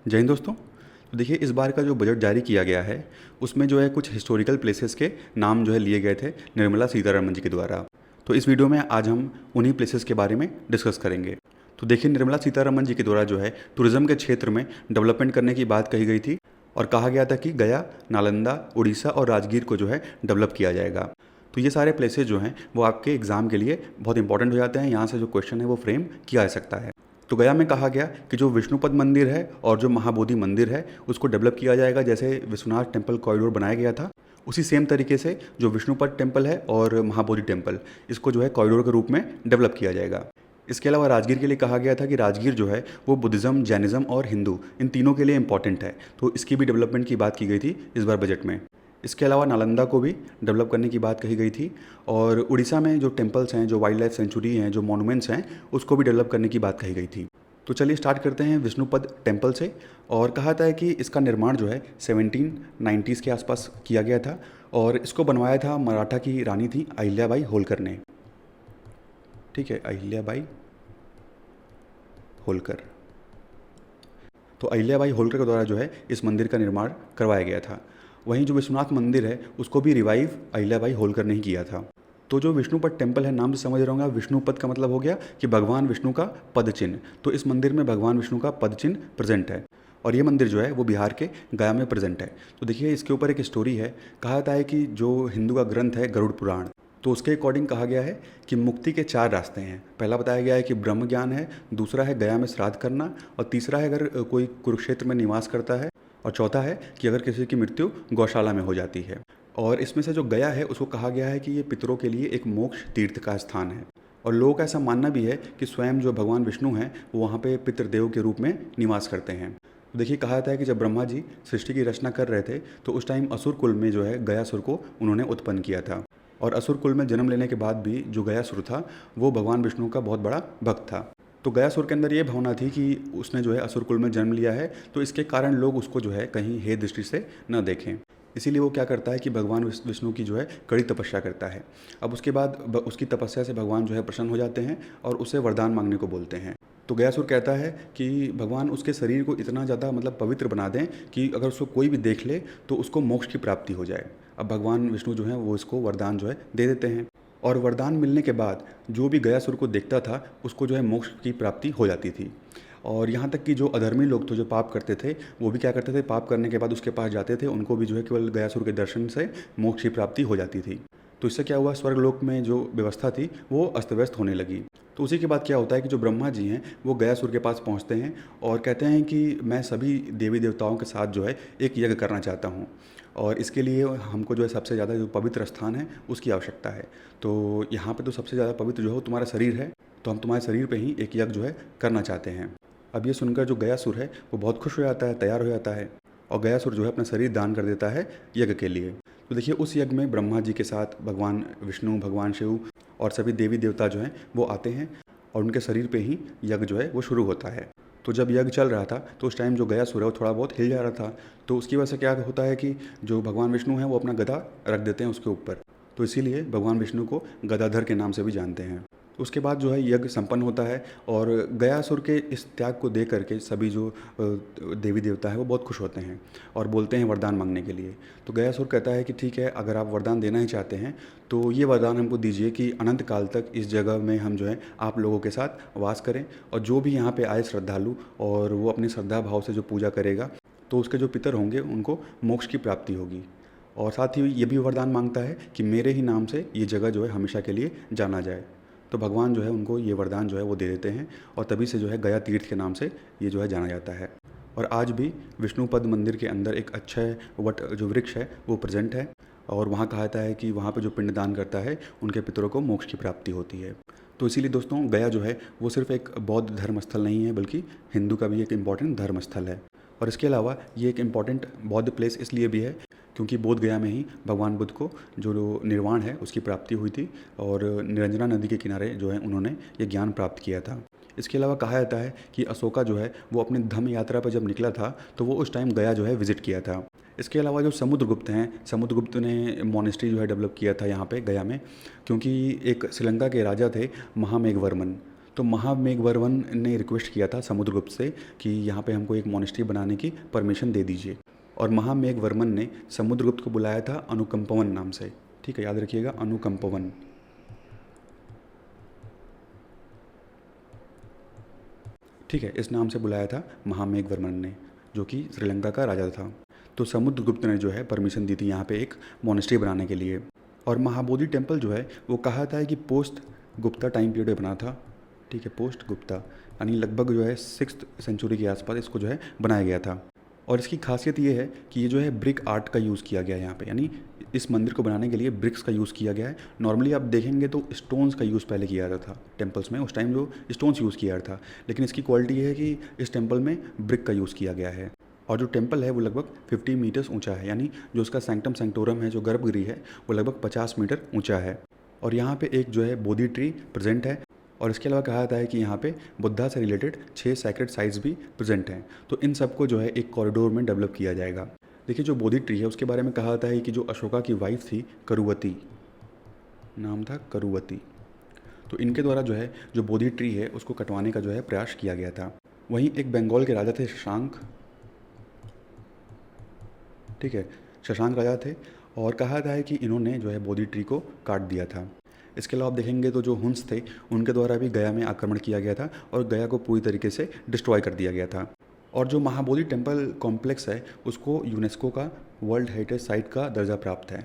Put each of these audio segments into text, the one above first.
जय हिंद दोस्तों। तो देखिए, इस बार का जो बजट जारी किया गया है उसमें जो है कुछ हिस्टोरिकल प्लेसेस के नाम जो है लिए गए थे निर्मला सीतारमण जी के द्वारा। तो इस वीडियो में आज हम उन्हीं प्लेसेस के बारे में डिस्कस करेंगे। तो देखिए, निर्मला सीतारमण जी के द्वारा जो है टूरिज़्म के क्षेत्र में डेवलपमेंट करने की बात कही गई थी और कहा गया था कि गया, नालंदा, उड़ीसा और राजगीर को जो है डेवलप किया जाएगा। तो ये सारे प्लेसेस जो हैं वो आपके एग्ज़ाम के लिए बहुत इंपॉर्टेंट हो जाते हैं। यहाँ से जो क्वेश्चन है वो फ्रेम किया जा सकता है। तो गया में कहा गया कि जो विष्णुपद मंदिर है और जो महाबोधि मंदिर है उसको डेवलप किया जाएगा। जैसे विश्वनाथ टेम्पल कॉरिडोर बनाया गया था उसी सेम तरीके से जो विष्णुपद टेम्पल है और महाबोधि टेम्पल, इसको जो है कॉरिडोर के रूप में डेवलप किया जाएगा। इसके अलावा राजगीर के लिए कहा गया था कि राजगीर जो है वो बुद्धिज़्म, जैनिज़्म और हिंदू इन तीनों के लिए इंपॉर्टेंट है। तो इसकी भी डेवलपमेंट की बात की गई थी इस बार बजट में। इसके अलावा नालंदा को भी डेवलप करने की बात कही गई थी और उड़ीसा में जो टेम्पल्स हैं, जो वाइल्ड लाइफ सेंचुरी हैं, जो मॉन्यूमेंट्स हैं, उसको भी डेवलप करने की बात कही गई थी। तो चलिए स्टार्ट करते हैं विष्णुपद टेम्पल से। और कहा था कि इसका निर्माण जो है 1790s के आसपास किया गया था और इसको बनवाया था मराठा की रानी थी अहिल्याबाई होलकर ने। ठीक है, अहिल्याबाई होलकर। तो अहिल्याबाई होलकर के द्वारा जो है इस मंदिर का निर्माण करवाया गया था। वहीं जो विश्वनाथ मंदिर है उसको भी रिवाइव अहिल्याबाई होलकर ने ही किया था। तो जो विष्णुपद टेम्पल है, नाम से समझ रहे होंगे, विष्णुपद का मतलब हो गया कि भगवान विष्णु का पद चिन्ह। तो इस मंदिर में भगवान विष्णु का पद चिन्ह प्रेजेंट है और ये मंदिर जो है वो बिहार के गया में प्रेजेंट है। तो देखिए, इसके ऊपर एक स्टोरी है। कहा जाता है कि जो हिंदू का ग्रंथ है गरुड़ पुराण, तो उसके अकॉर्डिंग कहा गया है कि मुक्ति के 4 रास्ते हैं। पहला बताया गया है कि ब्रह्म ज्ञान है, दूसरा है गया में श्राद्ध करना, और तीसरा है अगर कोई कुरुक्षेत्र में निवास करता है, और चौथा है कि अगर किसी की मृत्यु गौशाला में हो जाती है। और इसमें से जो गया है उसको कहा गया है कि ये पितरों के लिए एक मोक्ष तीर्थ का स्थान है। और लोगों का ऐसा मानना भी है कि स्वयं जो भगवान विष्णु हैं वो वहाँ पे पितृदेव के रूप में निवास करते हैं। तो देखिए, कहा जाता है कि जब ब्रह्मा जी सृष्टि की रचना कर रहे थे तो उस टाइम असुर कुल में जो है गयासुर को उन्होंने उत्पन्न किया था। और असुर कुल में जन्म लेने के बाद भी जो गयासुर था वो भगवान विष्णु का बहुत बड़ा भक्त था। तो गयासुर के अंदर ये भावना थी कि उसने जो है असुर कुल में जन्म लिया है, तो इसके कारण लोग उसको जो है कहीं हे दृष्टि से न देखें। इसीलिए वो क्या करता है कि भगवान विष्णु की जो है कड़ी तपस्या करता है। अब उसके बाद उसकी तपस्या से भगवान जो है प्रसन्न हो जाते हैं और उसे वरदान मांगने को बोलते हैं। तो गयासुर कहता है कि भगवान उसके शरीर को इतना ज़्यादा मतलब पवित्र बना दें कि अगर उसको कोई भी देख ले तो उसको मोक्ष की प्राप्ति हो जाए। अब भगवान विष्णु जो है वो इसको वरदान जो है दे देते हैं और वरदान मिलने के बाद जो भी गयासुर को देखता था उसको जो है मोक्ष की प्राप्ति हो जाती थी। और यहाँ तक कि जो अधर्मी लोग थे, जो पाप करते थे, वो भी क्या करते थे, पाप करने के बाद उसके पास जाते थे, उनको भी जो है केवल गयासुर के दर्शन से मोक्ष की प्राप्ति हो जाती थी। तो इससे क्या हुआ, स्वर्गलोक में जो व्यवस्था थी वो अस्त व्यस्त होने लगी। तो उसी के बाद क्या होता है कि जो ब्रह्मा जी हैं वो गयासुर के पास पहुँचते हैं और कहते हैं कि मैं सभी देवी देवताओं के साथ जो है एक यज्ञ करना चाहता हूँ और इसके लिए हमको जो है सबसे ज़्यादा जो पवित्र स्थान है उसकी आवश्यकता है। तो यहाँ पे तो सबसे ज़्यादा पवित्र जो है वो तुम्हारा शरीर है, तो हम तुम्हारे शरीर पे ही एक यज्ञ जो है करना चाहते हैं। अब ये सुनकर जो गयासुर है वो बहुत खुश हो जाता है, तैयार हो जाता है और गयासुर जो है अपना शरीर दान कर देता है यज्ञ के लिए। तो देखिए, उस यज्ञ में ब्रह्मा जी के साथ भगवान विष्णु, भगवान शिव और सभी देवी देवता जो हैं वो आते हैं और उनके शरीर पे ही यज्ञ जो है वो शुरू होता है। तो जब यज्ञ चल रहा था तो उस टाइम जो गयासुर है वो थोड़ा बहुत हिल जा रहा था। तो उसकी वजह से क्या होता है कि जो भगवान विष्णु हैं वो अपना गदा रख देते हैं उसके ऊपर। तो इसीलिए भगवान विष्णु को गदाधर के नाम से भी जानते हैं। उसके बाद जो है यज्ञ संपन्न होता है और गयासुर के इस त्याग को देख करके सभी जो देवी देवता है वो बहुत खुश होते हैं और बोलते हैं वरदान मांगने के लिए। तो गयासुर कहता है कि ठीक है, अगर आप वरदान देना ही चाहते हैं तो ये वरदान हमको दीजिए कि अनंत काल तक इस जगह में हम जो है आप लोगों के साथ वास करें और जो भी यहाँ पे आए श्रद्धालु और वो अपनी श्रद्धा भाव से जो पूजा करेगा तो उसके जो पितर होंगे उनको मोक्ष की प्राप्ति होगी। और साथ ही ये भी वरदान मांगता है कि मेरे ही नाम से ये जगह जो है हमेशा के लिए जाना जाए। तो भगवान जो है उनको ये वरदान जो है वो दे देते हैं और तभी से जो है गया तीर्थ के नाम से ये जो है जाना जाता है। और आज भी विष्णुपद मंदिर के अंदर एक अक्षय वट जो वृक्ष है वो प्रेजेंट है और वहाँ कहा जाता है कि वहाँ पे जो पिंडदान करता है उनके पितरों को मोक्ष की प्राप्ति होती है। तो इसीलिए दोस्तों, गया जो है वो सिर्फ एक बौद्ध धर्म स्थल नहीं है बल्कि हिंदू का भी एक इम्पॉर्टेंट धर्म स्थल है। और इसके अलावा ये एक इम्पॉर्टेंट बौद्ध प्लेस इसलिए भी है क्योंकि बोध गया में ही भगवान बुद्ध को जो निर्वाण है उसकी प्राप्ति हुई थी और निरंजना नदी के किनारे जो है उन्होंने ये ज्ञान प्राप्त किया था। इसके अलावा कहा जाता है कि अशोका जो है वो अपनी धम्म यात्रा पर जब निकला था तो वो उस टाइम गया जो है विजिट किया था। इसके अलावा जो समुद्रगुप्त हैं, समुद्रगुप्त ने मोनेस्ट्री जो है डेवलप किया था यहाँ पे गया में, क्योंकि एक श्रीलंका के राजा थे महामेघवर्मन। तो महामेघवर्मन ने रिक्वेस्ट किया था समुद्रगुप्त से कि यहाँ पे हमको एक मोनेस्ट्री बनाने की परमिशन दे दीजिए। और महामेघवर्मन ने समुद्रगुप्त को बुलाया था अनुकंपवन नाम से। ठीक है, याद रखिएगा, अनुकंपवन। ठीक है, इस नाम से बुलाया था महामेघवर्मन ने, जो कि श्रीलंका का राजा था। तो समुद्रगुप्त ने जो है परमिशन दी थी यहाँ पे एक मोनेस्ट्री बनाने के लिए। और महाबोधि टेम्पल जो है वो कहा था कि पोस्ट गुप्ता टाइम पीरियड में बना था। ठीक है, पोस्ट गुप्ता यानी लगभग जो है 6th सेंचुरी के आसपास इसको जो है बनाया गया था। और इसकी खासियत ये है कि ये जो है ब्रिक आर्ट का यूज़ किया गया है यहाँ पे, यानी इस मंदिर को बनाने के लिए ब्रिक्स का यूज़ किया गया है। नॉर्मली आप देखेंगे तो स्टोन्स का यूज़ पहले किया जाता था टेम्पल्स में, उस टाइम जो स्टोन्स यूज़ किया था, लेकिन इसकी क्वालिटी ये है कि इस टेम्पल में ब्रिक का यूज़ किया गया है। और जो टेम्पल है वो लगभग 50 मीटर्स ऊंचा है, यानी जो उसका सैंक्टम सैंक्टोरम है, जो गर्भगृह है, वो लगभग 50 मीटर ऊंचा है। और यहाँ पे एक जो है बोधि ट्री प्रेजेंट है। और इसके अलावा कहा जाता है कि यहाँ पे बुद्धा से रिलेटेड 6 सैक्रेड साइट्स भी प्रेजेंट हैं। तो इन सबको जो है एक कॉरिडोर में डेवलप किया जाएगा। देखिए, जो बोधि ट्री है उसके बारे में कहा जाता है कि जो अशोका की वाइफ थी करुवती, नाम था करुवती, तो इनके द्वारा जो है जो बोधि ट्री है उसको कटवाने का जो है प्रयास किया गया था। वहीं एक बंगाल के राजा थे शशांक। ठीक है, शशांक राजा थे और कहा जाता है कि इन्होंने जो है बोधि ट्री को काट दिया था। इसके अलावा आप देखेंगे तो जो हुंस थे उनके द्वारा भी गया में आक्रमण किया गया था और गया को पूरी तरीके से डिस्ट्रॉय कर दिया गया था। और जो महाबोधि टेम्पल कॉम्प्लेक्स है उसको यूनेस्को का वर्ल्ड हेरिटेज साइट का दर्जा प्राप्त है।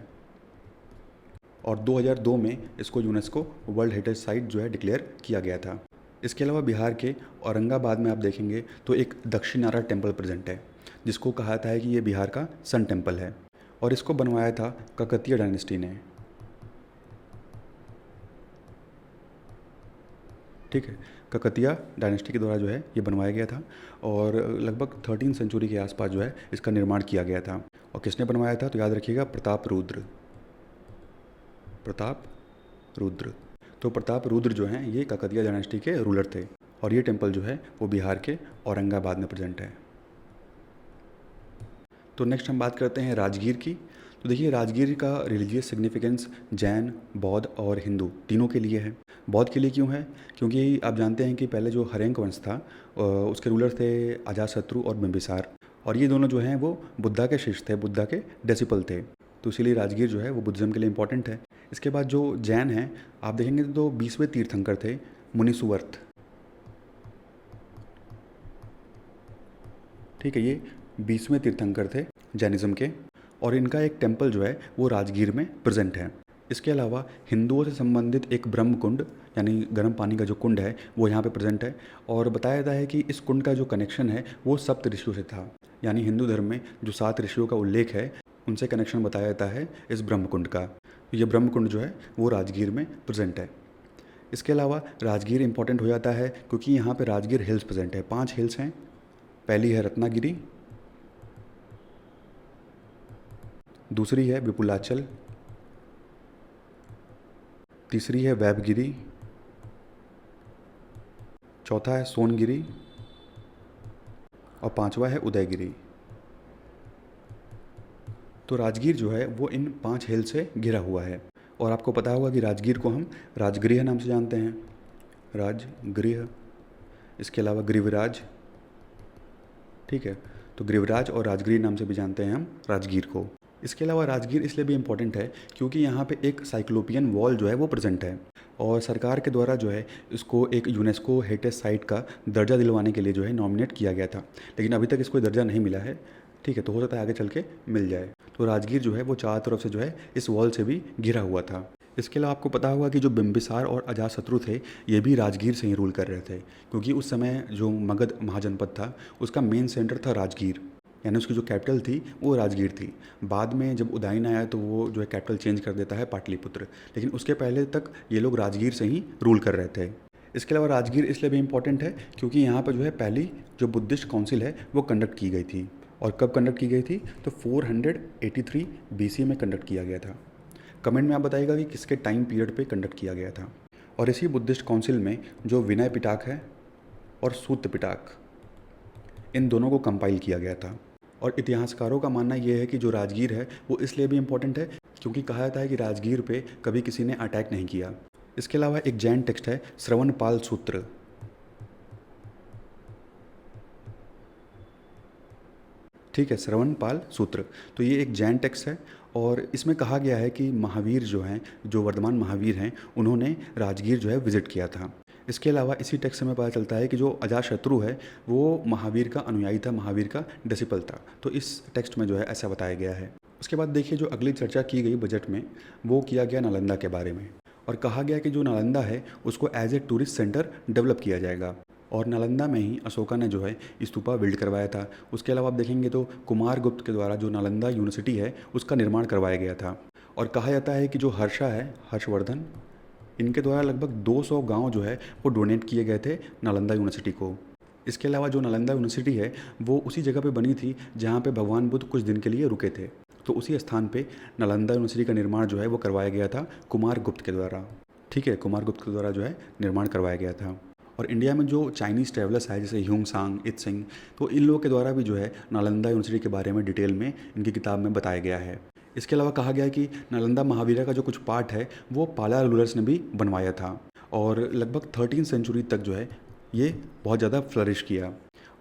और 2002 में इसको यूनेस्को वर्ल्ड हेरिटेज साइट जो है डिक्लेयर किया गया था। इसके अलावा बिहार के औरंगाबाद में आप देखेंगे तो एक दक्षिणारा टेम्पल प्रेजेंट है, जिसको कहा जाता है कि ये बिहार का सन टेम्पल है। और इसको बनवाया था काकतीय डायनेस्टी ने। ठीक है, काकतीय डायनेस्टी के द्वारा जो है ये बनवाया गया था और लगभग 13 सेंचुरी के आसपास जो है इसका निर्माण किया गया था। और किसने बनवाया था? तो याद रखिएगा, प्रताप रुद्र। प्रताप रुद्र। तो प्रताप रुद्र जो हैं ये काकतीय डायनेस्टी के रूलर थे और ये टेम्पल जो है वो बिहार के औरंगाबाद में प्रेजेंट है। तो नेक्स्ट हम बात करते हैं राजगीर की। तो देखिए, राजगीर का रिलीजियस सिग्निफिकेंस जैन, बौद्ध और हिंदू तीनों के लिए है। बौद्ध के लिए क्यों है? क्योंकि आप जानते हैं कि पहले जो हरेंक वंश था उसके रूलर थे अजातशत्रु और बिंबिसार, और ये दोनों जो हैं वो बुद्धा के शिष्य थे, बुद्धा के डिसिपल थे। तो इसीलिए राजगीर जो है वो बुद्धिज़्म के लिए इंपॉर्टेंट है। इसके बाद जो जैन हैं आप देखेंगे तो 20वें तीर्थंकर थे मुनीसुवर्त। ठीक है, ये 20वें तीर्थंकर थे जैनिज़्म के और इनका एक टेम्पल जो है वो राजगीर में प्रेजेंट है। इसके अलावा हिंदुओं से संबंधित एक ब्रह्म कुंड यानी गर्म पानी का जो कुंड है वो यहाँ पे प्रेजेंट है। और बताया जाता है कि इस कुंड का जो कनेक्शन है वो सप्त ऋषियों से था, यानी हिंदू धर्म में जो 7 ऋषियों का उल्लेख है उनसे कनेक्शन बताया जाता है इस ब्रह्म कुंड का। तो ये ब्रह्म कुंड जो है वो राजगीर में प्रेजेंट है। इसके अलावा राजगीर इंपॉर्टेंट हो जाता है क्योंकि यहाँ पे राजगीर हिल्स प्रेजेंट है। 5 हिल्स हैं। पहली है रत्नागिरी, दूसरी है विपुलाचल, तीसरी है वैभगिरी, चौथा है सोनगिरी और 5वां है उदयगिरी। तो राजगीर जो है वो इन 5 हिल से घिरा हुआ है। और आपको पता होगा कि राजगीर को हम राजगृह नाम से जानते हैं, राजगृह। इसके अलावा गिरिवराज। ठीक है, तो गिरिवराज और राजगृह नाम से भी जानते हैं हम राजगीर को। इसके अलावा राजगीर इसलिए भी इम्पोर्टेंट है क्योंकि यहाँ पे एक साइक्लोपियन वॉल जो है वो प्रेजेंट है और सरकार के द्वारा जो है इसको एक यूनेस्को हेरिटेज साइट का दर्जा दिलवाने के लिए जो है नॉमिनेट किया गया था, लेकिन अभी तक इसको दर्जा नहीं मिला है। ठीक है, तो हो सकता है आगे चल के मिल जाए। तो राजगीर जो है वो चारों तरफ से जो है इस वॉल से भी घिरा हुआ था। इसके अलावा आपको पता होगा कि जो बिंबिसार और अजातशत्रु थे ये भी राजगीर से ही रूल कर रहे थे, क्योंकि उस समय जो मगध महाजनपद था उसका मेन सेंटर था राजगीर, यानी उसकी जो कैपिटल थी वो राजगीर थी। बाद में जब उदयन आया तो वो जो है कैपिटल चेंज कर देता है पाटलिपुत्र, लेकिन उसके पहले तक ये लोग राजगीर से ही रूल कर रहे थे। इसके अलावा राजगीर इसलिए भी इम्पॉर्टेंट है क्योंकि यहाँ पर जो है पहली जो बुद्धिस्ट काउंसिल है वो कंडक्ट की गई थी। और कब कंडक्ट की गई थी? तो 483 BC में कंडक्ट किया गया था। कमेंट में आप बताइएगा कि किसके टाइम पीरियड पे कंडक्ट किया गया था। और इसी बुद्धिस्ट काउंसिल में जो विनय पिटक है और सूत पिटक, इन दोनों को कंपाइल किया गया था। और इतिहासकारों का मानना यह है कि जो राजगीर है वो इसलिए भी इम्पोर्टेंट है क्योंकि कहा जाता है कि राजगीर पे कभी किसी ने अटैक नहीं किया। इसके अलावा एक जैन टेक्स्ट है श्रवणपाल सूत्र, ठीक है, श्रवणपाल सूत्र। तो ये एक जैन टेक्स्ट है और इसमें कहा गया है कि महावीर जो हैं, जो वर्धमान महावीर हैं, उन्होंने राजगीर जो है विजिट किया था। इसके अलावा इसी टेक्स्ट में पता चलता है कि जो अजातशत्रु है वो महावीर का अनुयायी था, महावीर का डिसिपल था। तो इस टेक्स्ट में जो है ऐसा बताया गया है। उसके बाद देखिए जो अगली चर्चा की गई बजट में वो किया गया नालंदा के बारे में, और कहा गया कि जो नालंदा है उसको as a tourist centre develop किया जाएगा। और नालंदा में ही अशोका ने जो है स्तूपा बिल्ड करवाया था। उसके अलावा आप देखेंगे तो कुमार गुप्त के द्वारा जो नालंदा यूनिवर्सिटी है उसका निर्माण करवाया गया था। और कहा जाता है कि जो हर्षा है, हर्षवर्धन, इनके द्वारा लगभग 200 गांव जो है वो डोनेट किए गए थे नालंदा यूनिवर्सिटी को। इसके अलावा जो नालंदा यूनिवर्सिटी है वो उसी जगह पे बनी थी जहाँ पे भगवान बुद्ध कुछ दिन के लिए रुके थे। तो उसी स्थान पे नालंदा यूनिवर्सिटी का निर्माण जो है वो करवाया गया था कुमार गुप्त के द्वारा। ठीक है, कुमार गुप्त के द्वारा जो है निर्माण करवाया गया था। और इंडिया में जो चाइनीज़ ट्रैवलर्स है जैसे ह्यूंग सांग, इत सिंह, तो इन लोगों के द्वारा भी जो है नालंदा यूनिवर्सिटी के बारे में डिटेल में इनकी किताब में बताया गया है। इसके अलावा कहा गया है कि नालंदा महावीरा का जो कुछ पार्ट है वो पाला रूलर्स ने भी बनवाया था। और लगभग 13 सेंचुरी तक जो है ये बहुत ज़्यादा फ्लरिश किया।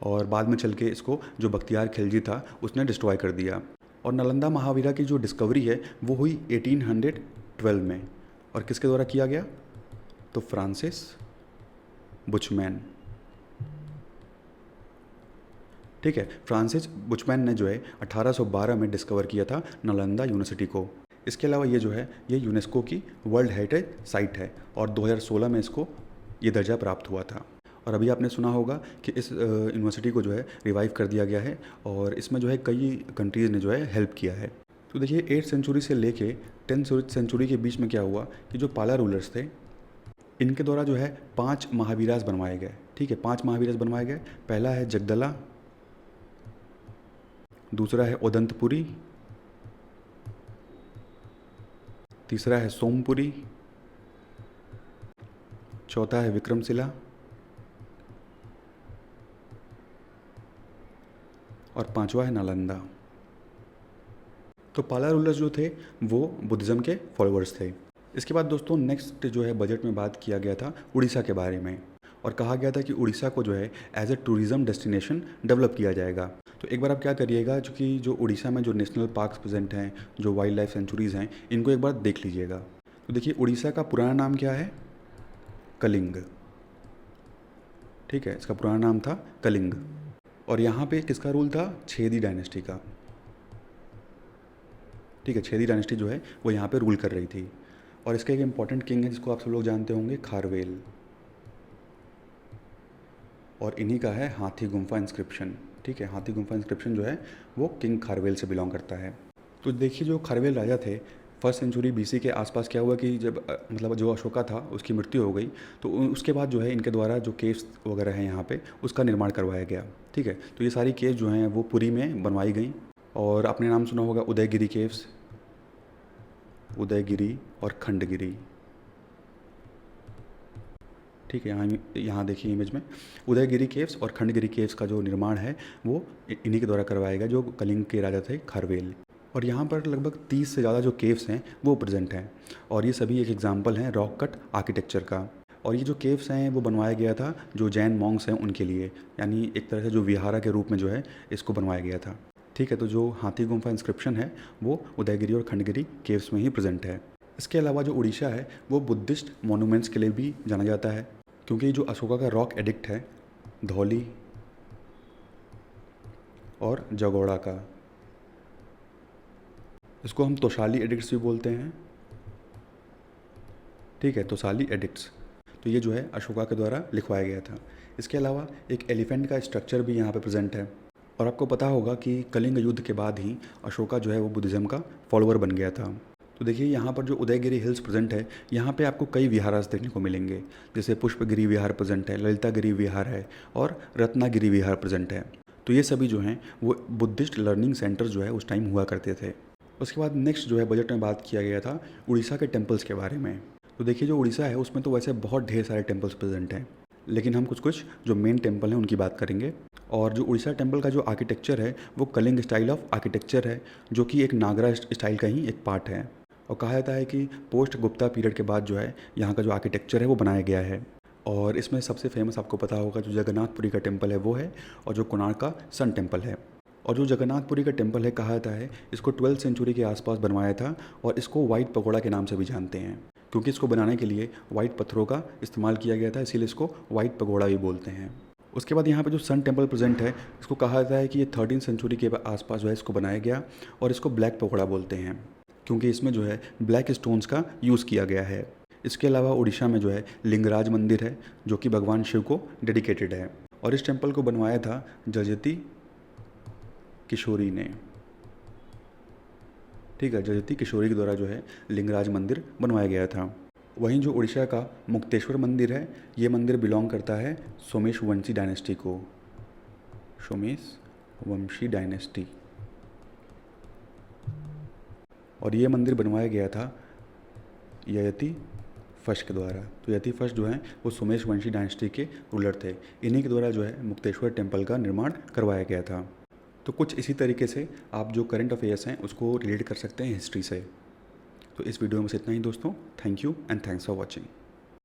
और बाद में चल के इसको जो बख्तियार खिलजी था उसने डिस्ट्रॉय कर दिया। और नालंदा महावीरा की जो डिस्कवरी है वो हुई 1812 में। और किसके द्वारा किया गया? तो फ्रांसिस बुचमैन। ठीक है, फ्रांसिस बुचमैन ने जो है 1812 में डिस्कवर किया था नालंदा यूनिवर्सिटी को। इसके अलावा ये जो है ये यूनेस्को की वर्ल्ड हेरिटेज साइट है और 2016 में इसको ये दर्जा प्राप्त हुआ था। और अभी आपने सुना होगा कि इस यूनिवर्सिटी को जो है रिवाइव कर दिया गया है और इसमें जो है कई कंट्रीज़ ने जो है हेल्प किया है। तो देखिए 8th सेंचुरी से लेके 10th सेंचुरी के बीच में क्या हुआ कि जो पाला रूलर्स थे इनके द्वारा जो है 5 महावीरास बनवाए गए। ठीक है, 5 महावीरास बनवाए गए। पहला है जगदला, दूसरा है ओदंतपुरी, तीसरा है सोमपुरी, चौथा है विक्रमशिला और पांचवा है नालंदा। तो पाला रूलर्स जो थे वो बुद्धिज़्म के फॉलोअर्स थे। इसके बाद दोस्तों नेक्स्ट जो है बजट में बात किया गया था उड़ीसा के बारे में और कहा गया था कि उड़ीसा को जो है as a tourism destination develop किया जाएगा। तो एक बार आप क्या करिएगा, चूँकि जो उड़ीसा में जो नेशनल पार्क्स प्रेजेंट हैं, जो वाइल्ड लाइफ सेंचुरीज़ हैं, इनको एक बार देख लीजिएगा। तो देखिए उड़ीसा का पुराना नाम क्या है? कलिंग। ठीक है, इसका पुराना नाम था कलिंग। और यहाँ पे किसका रूल था? छेदी डायनेस्टी का। ठीक है, छेदी डायनेस्टी जो है वो यहाँ पे रूल कर रही थी। और इसका एक इम्पॉर्टेंट किंग है जिसको आप सब लोग जानते होंगे, खारवेल। और इन्हीं का है हाथी गुम्फा इंस्क्रिप्शन। ठीक है, हाथी गुम्फा इंस्क्रिप्शन जो है वो किंग खारवेल से बिलोंग करता है। तो देखिए जो खारवेल राजा थे 1st सेंचुरी BC के आसपास क्या हुआ कि जब मतलब जो अशोका था उसकी मृत्यु हो गई तो उसके बाद जो है इनके द्वारा जो केव्स वगैरह हैं यहाँ पे उसका निर्माण करवाया गया। ठीक है, तो ये सारी केव्स जो हैं वो पुरी में बनवाई गई। और आपने नाम सुना होगा उदयगिरी केव्स, उदयगिरी और खंडगिरी। ठीक है, यहाँ देखिए इमेज में उदयगिरी केव्स और खंडगिरी केव्स का जो निर्माण है वो इन्हीं के द्वारा करवाया गया, जो कलिंग के राजा थे खारवेल। और यहाँ पर लगभग 30 से ज़्यादा जो केव्स हैं वो प्रेजेंट हैं और ये सभी एक एग्जाम्पल हैं रॉक कट आर्किटेक्चर का। और ये जो केव्स हैं वो बनवाया गया था जो जैन मॉन्क्स हैं उनके लिए, यानी एक तरह से जो विहारा के रूप में जो है इसको बनवाया गया था। ठीक है, तो जो हाथी गुम्फा इंस्क्रिप्शन है वो उदयगिरी और खंडगिरी केव्स में ही प्रेजेंट है। इसके अलावा जो उड़ीसा है वो बुद्धिस्ट मोनूमेंट्स के लिए भी जाना जाता है, क्योंकि जो अशोका का रॉक एडिक्ट है धौली और जगोड़ा का, इसको हम तोशाली एडिक्ट्स भी बोलते हैं। ठीक है, तोशाली एडिक्ट्स, तो ये जो है अशोका के द्वारा लिखवाया गया था। इसके अलावा एक एलिफेंट का स्ट्रक्चर भी यहाँ पे प्रेजेंट है। और आपको पता होगा कि कलिंग युद्ध के बाद ही अशोका जो है वो बुद्धिज़्म का फॉलोअर बन गया था। तो देखिए यहाँ पर जो उदयगिरी हिल्स प्रेजेंट है यहाँ पे आपको कई विहारास देखने को मिलेंगे, जैसे पुष्पगिरी विहार प्रेजेंट है, ललितागिरी विहार है और रत्नागिरी विहार प्रेजेंट है। तो ये सभी जो हैं वो बुद्धिस्ट लर्निंग सेंटर जो है उस टाइम हुआ करते थे। उसके बाद नेक्स्ट जो है बजट में बात किया गया था उड़ीसा के टेम्पल्स के बारे में। तो देखिए जो उड़ीसा है उसमें तो वैसे बहुत ढेर सारे टेम्पल्स प्रेजेंट हैं, लेकिन हम कुछ जो मेन टेम्पल हैं उनकी बात करेंगे। और जो उड़ीसा टेम्पल का जो आर्किटेक्चर है वो कलिंग स्टाइल ऑफ आर्किटेक्चर है, जो कि एक नागरा स्टाइल का ही एक पार्ट है। और कहा जाता है कि पोस्ट गुप्ता पीरियड के बाद जो है यहाँ का जो आर्किटेक्चर है वो बनाया गया है। और इसमें सबसे फेमस आपको पता होगा जो जगन्नाथपुरी का टेम्पल है वो है, और जो कोणार्क का सन टेम्पल है। और जो जगन्नाथपुरी का टेम्पल है, कहा जाता है इसको 12th सेंचुरी के आसपास बनवाया था और इसको वाइट पगोड़ा के नाम से भी जानते हैं, क्योंकि इसको बनाने के लिए वाइट पत्थरों का इस्तेमाल किया गया था, इसीलिए इसको वाइट पगोड़ा भी बोलते हैं। उसके बाद यहाँ पे जो सन टेम्पल प्रेजेंट है, इसको कहा जाता है कि ये 13th सेंचुरी के आसपास जो है इसको बनाया गया और इसको ब्लैक पगोड़ा बोलते हैं, क्योंकि इसमें जो है ब्लैक स्टोन्स का यूज़ किया गया है। इसके अलावा उड़ीसा में जो है लिंगराज मंदिर है, जो कि भगवान शिव को डेडिकेटेड है, और इस टेम्पल को बनवाया था जजती किशोरी ने। ठीक है, जजती किशोरी के द्वारा जो है लिंगराज मंदिर बनवाया गया था। वहीं जो उड़ीसा का मुक्तेश्वर मंदिर है, ये मंदिर बिलोंग करता है सोमेश वंशी डायनेस्टी को, सोमेश वंशी डायनेस्टी, और ये मंदिर बनवाया गया था ययति फर्स्ट के द्वारा। तो ययति फर्स्ट जो है वो सोमेश वंशी डायनेस्टी के रूलर थे, इन्हीं के द्वारा जो है मुक्तेश्वर टेम्पल का निर्माण करवाया गया था। तो कुछ इसी तरीके से आप जो करंट अफेयर्स हैं उसको रिलेट कर सकते हैं हिस्ट्री से। तो इस वीडियो में से इतना ही दोस्तों। Thank you and thanks for watching.